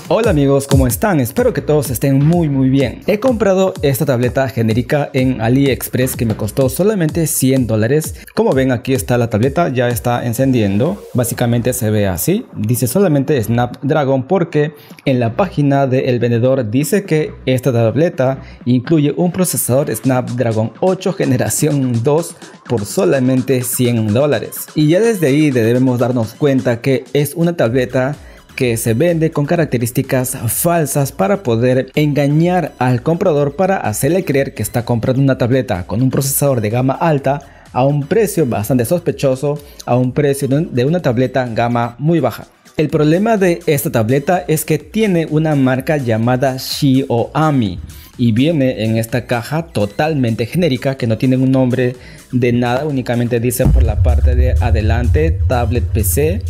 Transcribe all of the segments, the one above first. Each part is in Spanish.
Hola amigos, ¿cómo están? Espero que todos estén muy bien. He comprado esta tableta genérica en AliExpress que me costó solamente $100. Como ven, aquí está la tableta, ya está encendiendo. Básicamente se ve así. Dice solamente Snapdragon porque en la página del vendedor dice que esta tableta incluye un procesador Snapdragon 8 generación 2 por solamente $100. Y ya desde ahí debemos darnos cuenta que es una tableta que se vende con características falsas para poder engañar al comprador, para hacerle creer que está comprando una tableta con un procesador de gama alta a un precio bastante sospechoso, a un precio de una tableta gama muy baja. El problema de esta tableta es que tiene una marca llamada Xiaomi y viene en esta caja totalmente genérica que no tiene un nombre de nada, únicamente dice por la parte de adelante tablet PC,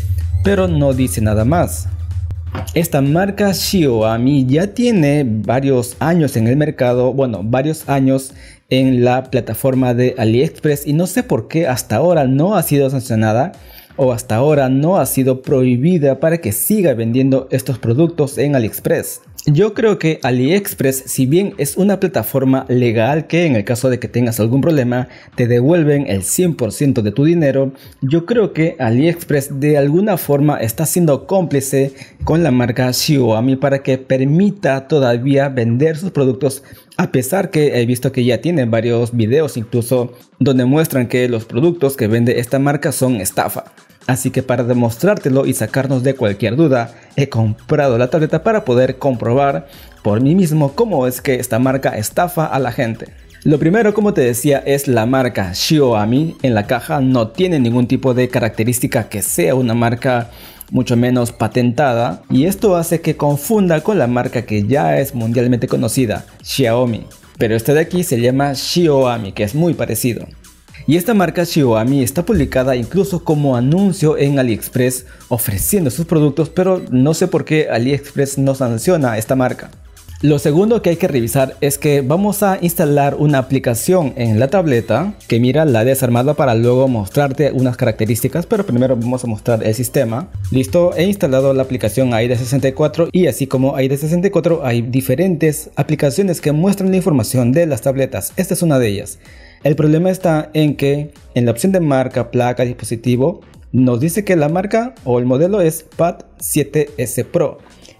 pero no dice nada más. Esta marca Xiaomi ya tiene varios años en el mercado, bueno, varios años en la plataforma de AliExpress, y no sé por qué hasta ahora no ha sido sancionada o hasta ahora no ha sido prohibida para que siga vendiendo estos productos en AliExpress. Yo creo que AliExpress, si bien es una plataforma legal que en el caso de que tengas algún problema te devuelven el 100% de tu dinero, yo creo que AliExpress de alguna forma está siendo cómplice con la marca Xiaomi para que permita todavía vender sus productos, a pesar que he visto que ya tienen varios videos incluso donde muestran que los productos que vende esta marca son estafa. Así que para demostrártelo y sacarnos de cualquier duda, he comprado la tableta para poder comprobar por mí mismo cómo es que esta marca estafa a la gente. Lo primero, como te decía, es la marca Xiaomi. En la caja no tiene ningún tipo de característica que sea una marca mucho menos patentada, y esto hace que confunda con la marca que ya es mundialmente conocida, Xiaomi. Pero este de aquí se llama Xiaomi, que es muy parecido. Y esta marca Xiaomi está publicada incluso como anuncio en AliExpress ofreciendo sus productos, pero no sé por qué AliExpress no sanciona esta marca. Lo segundo que hay que revisar es que vamos a instalar una aplicación en la tableta que mira la desarmada para luego mostrarte unas características, pero primero vamos a mostrar el sistema. Listo, he instalado la aplicación AIDA64 y así como AIDA64 hay diferentes aplicaciones que muestran la información de las tabletas. Esta es una de ellas. El problema está en que en la opción de marca, placa, dispositivo, nos dice que la marca o el modelo es Pad 7S Pro.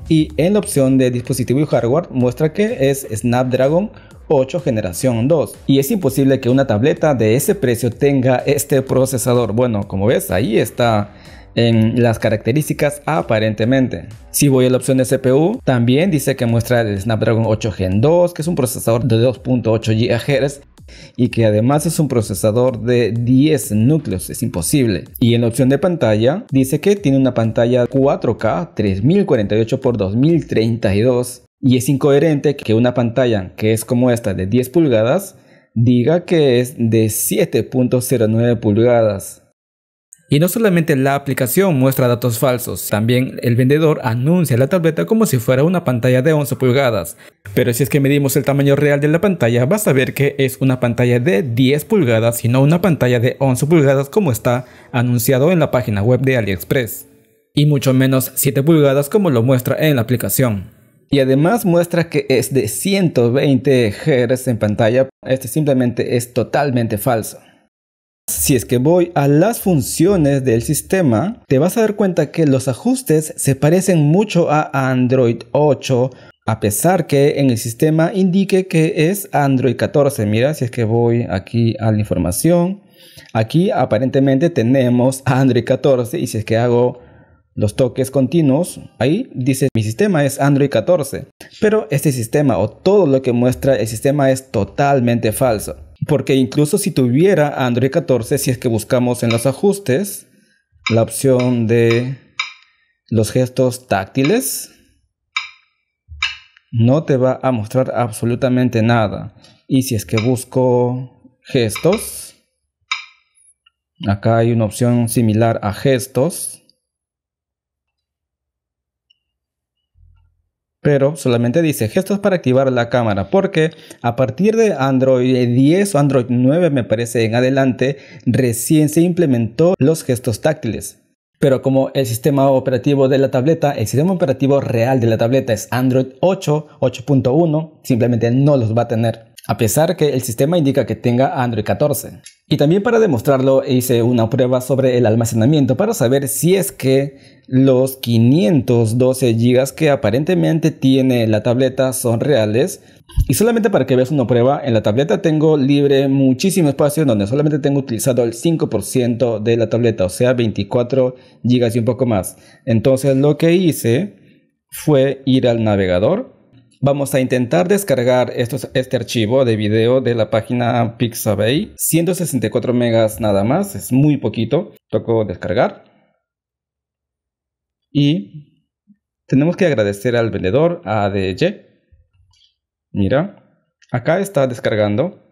Y en la opción de dispositivo y hardware muestra que es Snapdragon 8 generación 2. Y es imposible que una tableta de ese precio tenga este procesador. Bueno, como ves, ahí está en las características aparentemente. Si voy a la opción de CPU, también dice que muestra el Snapdragon 8 Gen 2, que es un procesador de 2.8 GHz. Y que además es un procesador de 10 núcleos, es imposible. Y en la opción de pantalla dice que tiene una pantalla 4K 3048 x 2032 y es incoherente que una pantalla que es como esta de 10 pulgadas diga que es de 7.09 pulgadas. Y no solamente la aplicación muestra datos falsos, también el vendedor anuncia la tableta como si fuera una pantalla de 11 pulgadas. Pero si es que medimos el tamaño real de la pantalla, vas a ver que es una pantalla de 10 pulgadas y no una pantalla de 11 pulgadas como está anunciado en la página web de AliExpress. Y mucho menos 7 pulgadas como lo muestra en la aplicación. Y además muestra que es de 120 Hz en pantalla. Este simplemente es totalmente falso. Si es que voy a las funciones del sistema, te vas a dar cuenta que los ajustes se parecen mucho a Android 8, a pesar que en el sistema indique que es Android 14. Mira, si es que voy aquí a la información, aquí aparentemente tenemos Android 14, y si es que hago los toques continuos, ahí dice mi sistema es Android 14. Pero este sistema o todo lo que muestra el sistema es totalmente falso. Porque incluso si tuviera Android 14, si es que buscamos en los ajustes la opción de los gestos táctiles, no te va a mostrar absolutamente nada. Y si es que busco gestos, acá hay una opción similar a gestos, pero solamente dice gestos para activar la cámara, porque a partir de Android 10 o Android 9 me parece en adelante recién se implementó los gestos táctiles. Pero como el sistema operativo de la tableta, el sistema operativo real de la tableta es Android 8, 8.1, simplemente no los va a tener, a pesar que el sistema indica que tenga Android 14. Y también para demostrarlo hice una prueba sobre el almacenamiento para saber si es que los 512 GB que aparentemente tiene la tableta son reales. Y solamente para que veas una prueba, en la tableta tengo libre muchísimo espacio donde solamente tengo utilizado el 5% de la tableta, o sea 24 GB y un poco más. Entonces lo que hice fue ir al navegador. Vamos a intentar descargar este archivo de video de la página Pixabay. 164 megas nada más, es muy poquito. Toco descargar. Y tenemos que agradecer al vendedor, a ADY. Mira, acá está descargando.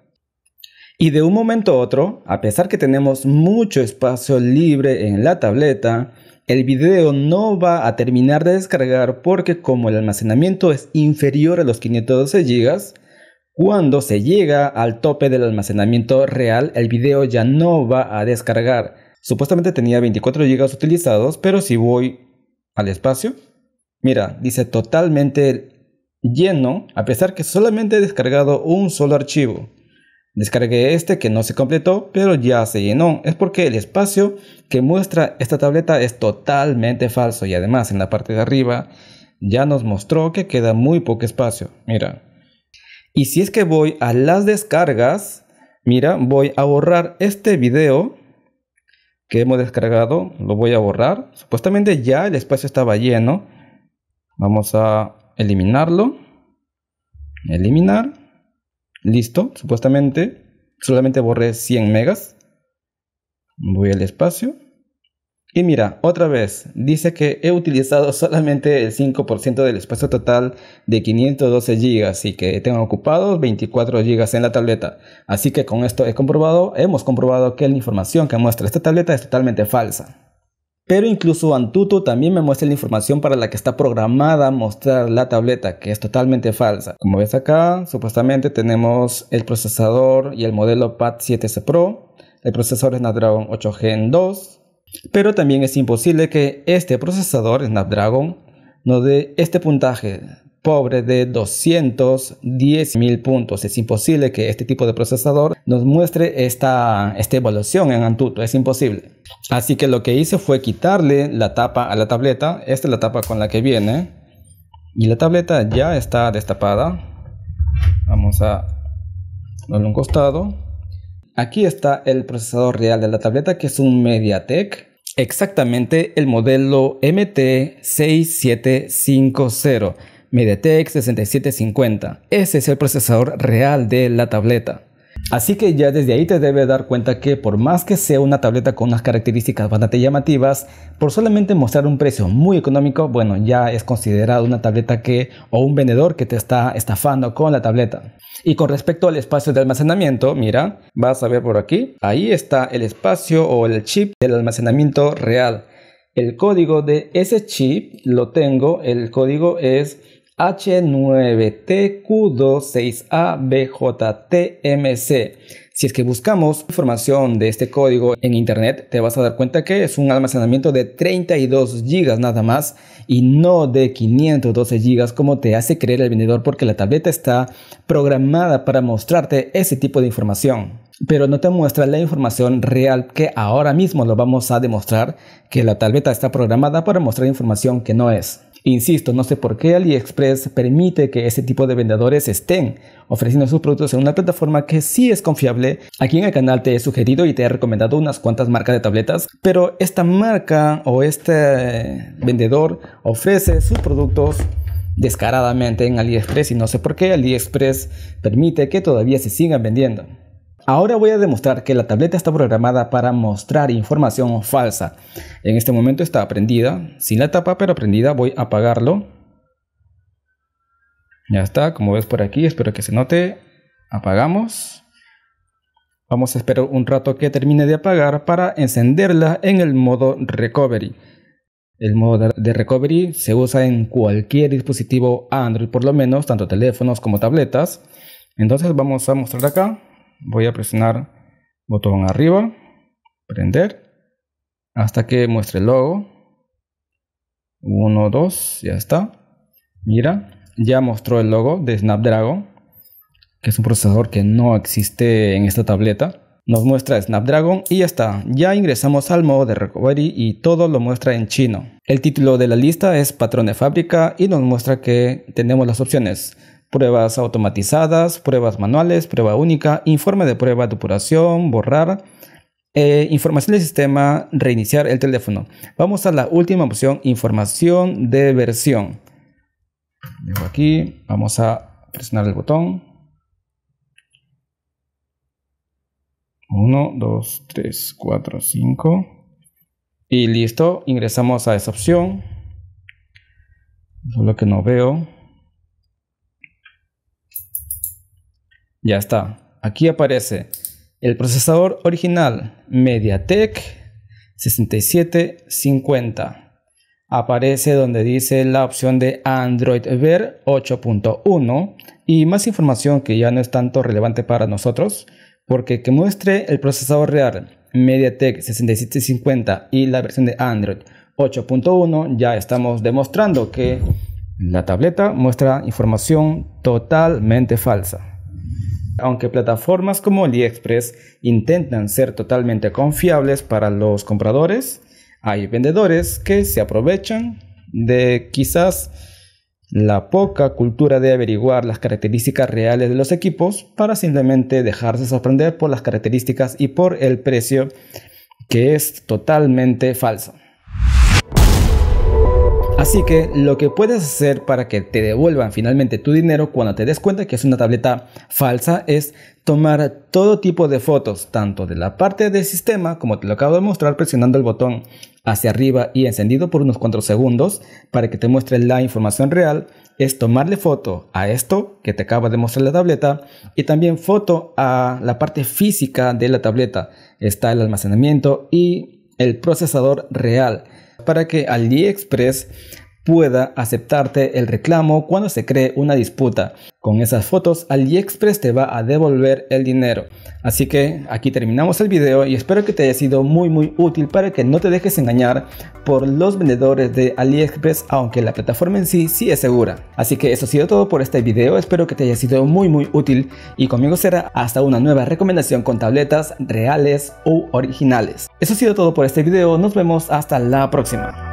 Y de un momento a otro, a pesar que tenemos mucho espacio libre en la tableta, el video no va a terminar de descargar porque como el almacenamiento es inferior a los 512 GB, cuando se llega al tope del almacenamiento real, el video ya no va a descargar. Supuestamente tenía 24 GB utilizados, pero si voy al espacio, mira, dice totalmente lleno, a pesar que solamente he descargado un solo archivo. Descargué este que no se completó, pero ya se llenó. Es porque el espacio que muestra esta tableta es totalmente falso. Y además en la parte de arriba ya nos mostró que queda muy poco espacio. Mira. Y si es que voy a las descargas, mira, voy a borrar este video que hemos descargado. Lo voy a borrar. Supuestamente ya el espacio estaba lleno. Vamos a eliminarlo. Eliminar. Listo, supuestamente solamente borré 100 megas. Voy al espacio. Y mira, otra vez, dice que he utilizado solamente el 5% del espacio total de 512 GB y que tengo ocupados 24 GB en la tableta. Así que con esto hemos comprobado que la información que muestra esta tableta es totalmente falsa. Pero incluso Antutu también me muestra la información para la que está programada a mostrar la tableta, que es totalmente falsa. Como ves acá, supuestamente tenemos el procesador y el modelo Pad 7C Pro. El procesador Snapdragon 8 Gen 2. Pero también es imposible que este procesador Snapdragon nos dé este puntaje pobre de 210.000 puntos. Es imposible que este tipo de procesador nos muestre esta evaluación en Antutu. Es imposible. Así que lo que hice fue quitarle la tapa a la tableta. Esta es la tapa con la que viene. Y la tableta ya está destapada. Vamos a darle un costado. Aquí está el procesador real de la tableta, que es un MediaTek. Exactamente el modelo MT6750. MediaTek 6750. Ese es el procesador real de la tableta. Así que ya desde ahí te debes dar cuenta que por más que sea una tableta con unas características bastante llamativas, por solamente mostrar un precio muy económico, bueno, ya es considerado una tableta o un vendedor que te está estafando con la tableta. Y con respecto al espacio de almacenamiento, mira, vas a ver por aquí, ahí está el espacio o el chip del almacenamiento real. El código de ese chip lo tengo, el código es H9TQ26ABJTMC. Si es que buscamos información de este código en internet, te vas a dar cuenta que es un almacenamiento de 32 GB nada más y no de 512 GB como te hace creer el vendedor, porque la tableta está programada para mostrarte ese tipo de información. Pero no te muestra la información real, que ahora mismo lo vamos a demostrar, que la tableta está programada para mostrar información que no es. Insisto, no sé por qué AliExpress permite que ese tipo de vendedores estén ofreciendo sus productos en una plataforma que sí es confiable. Aquí en el canal te he sugerido y te he recomendado unas cuantas marcas de tabletas, pero esta marca o este vendedor ofrece sus productos descaradamente en AliExpress y no sé por qué AliExpress permite que todavía se sigan vendiendo. Ahora voy a demostrar que la tableta está programada para mostrar información falsa. En este momento está prendida, sin la tapa pero prendida. Voy a apagarlo. Ya está, como ves por aquí, espero que se note. Apagamos. Vamos a esperar un rato que termine de apagar para encenderla en el modo recovery. El modo de recovery se usa en cualquier dispositivo Android, por lo menos, tanto teléfonos como tabletas. Entonces vamos a mostrar acá. Voy a presionar botón arriba, prender. hasta que muestre el logo. 1, 2, ya está. Mira, ya mostró el logo de Snapdragon, que es un procesador que no existe en esta tableta. Nos muestra Snapdragon y ya está. Ya ingresamos al modo de recovery y todo lo muestra en chino. El título de la lista es patrón de fábrica y nos muestra que tenemos las opciones: pruebas automatizadas, pruebas manuales, prueba única, informe de prueba, depuración, borrar, información del sistema, reiniciar el teléfono. Vamos a la última opción, información de versión. Dejo aquí, vamos a presionar el botón. 1, 2, 3, 4, 5 y listo. Ingresamos a esa opción, solo que no veo. Ya está, aquí aparece el procesador original MediaTek 6750. Aparece donde dice la opción de Android Wear 8.1 y más información que ya no es tanto relevante para nosotros, porque que muestre el procesador real MediaTek 6750 y la versión de Android 8.1 ya estamos demostrando que la tableta muestra información totalmente falsa. Aunque plataformas como AliExpress intentan ser totalmente confiables para los compradores, hay vendedores que se aprovechan de quizás la poca cultura de averiguar las características reales de los equipos para simplemente dejarse sorprender por las características y por el precio, que es totalmente falso. Así que lo que puedes hacer para que te devuelvan finalmente tu dinero cuando te des cuenta que es una tableta falsa es tomar todo tipo de fotos, tanto de la parte del sistema, como te lo acabo de mostrar, presionando el botón hacia arriba y encendido por unos cuantos segundos para que te muestre la información real. Es tomarle foto a esto que te acaba de mostrar la tableta y también foto a la parte física de la tableta. Está el almacenamiento y el procesador real, para que AliExpress pueda aceptarte el reclamo cuando se cree una disputa. Con esas fotos AliExpress te va a devolver el dinero. Así que aquí terminamos el video y espero que te haya sido muy útil para que no te dejes engañar por los vendedores de AliExpress, aunque la plataforma en sí es segura. Así que eso ha sido todo por este video, espero que te haya sido muy útil y conmigo será hasta una nueva recomendación con tabletas reales u originales. Eso ha sido todo por este video, nos vemos hasta la próxima.